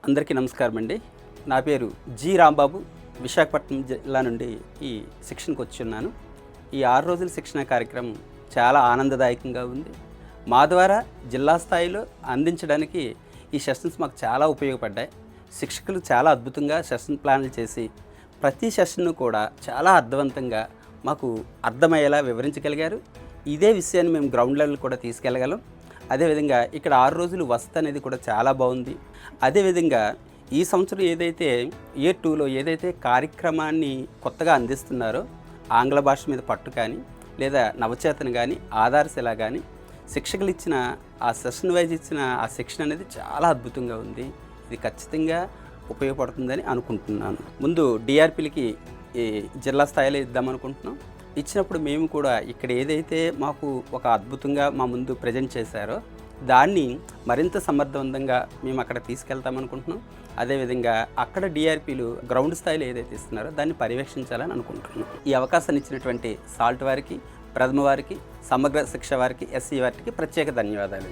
అందరికీ నమస్కారం అండి. నా పేరు జి రాంబాబు. విశాఖపట్నం జిల్లా నుండి ఈ శిక్షణకు వచ్చున్నాను. ఈ 6 రోజుల శిక్షణ కార్యక్రమం చాలా ఆనందదాయకంగా ఉంది. మా ద్వారా జిల్లా స్థాయిలో అందించడానికి ఈ సెషన్స్ మాకు చాలా ఉపయోగపడ్డాయి. శిక్షకులు చాలా అద్భుతంగా సెషన్ ప్లాన్లు చేసి ప్రతి సెషన్ను కూడా చాలా అర్థవంతంగా మాకు అర్థమయ్యేలా వివరించగలిగారు. ఇదే విషయాన్ని మేము గ్రౌండ్ లెవెల్ కూడా తీసుకెళ్ళగలం. అదేవిధంగా ఇక్కడ 6 రోజులు వసతి అనేది కూడా చాలా బాగుంది. అదేవిధంగా ఈ సంవత్సరం ఏదైతే ఇయర్ 2లో ఏదైతే కార్యక్రమాన్ని కొత్తగా అందిస్తున్నారో ఆంగ్ల భాష మీద పట్టు కానీ లేదా నవచేతన కానీ ఆధారశిల కానీ శిక్షకులు ఇచ్చిన ఆ సెషన్ వైజ్ ఇచ్చిన ఆ శిక్షణ అనేది చాలా అద్భుతంగా ఉంది. ఇది ఖచ్చితంగా ఉపయోగపడుతుందని అనుకుంటున్నాను. ముందు డిఆర్పీలకి జిల్లా స్థాయిలో ఇద్దామనుకుంటున్నాం. ఇచ్చినప్పుడు మేము కూడా ఇక్కడ ఏదైతే మాకు ఒక అద్భుతంగా మా ముందు ప్రజెంట్ చేశారో దాన్ని మరింత సమర్థవంతంగా మేము అక్కడ తీసుకెళ్తామనుకుంటున్నాం. అదేవిధంగా అక్కడ డిఆర్పీలు గ్రౌండ్ స్థాయిలో ఏదైతే ఇస్తున్నారో దాన్ని పర్యవేక్షించాలని అనుకుంటున్నాం. ఈ అవకాశాన్ని ఇచ్చినటువంటి సాల్ట్ వారికి, ప్రథమ వారికి, సమగ్ర శిక్ష వారికి, ఎస్సీ వారికి ప్రత్యేక ధన్యవాదాలు.